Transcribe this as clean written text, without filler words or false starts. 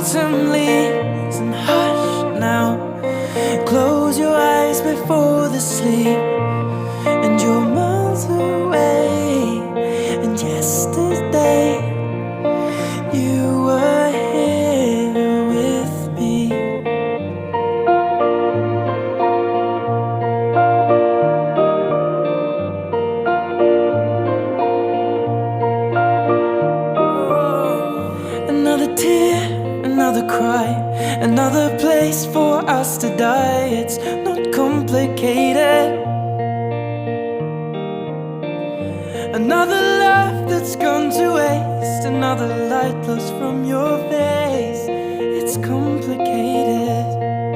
autumn leaves and hush now. Close your eyes before the sleep, and you're miles away. And yesterday you were here with me. Another tear, another cry, another place for us to die. It's not complicated. Another love that's gone to waste, another light lost from your face.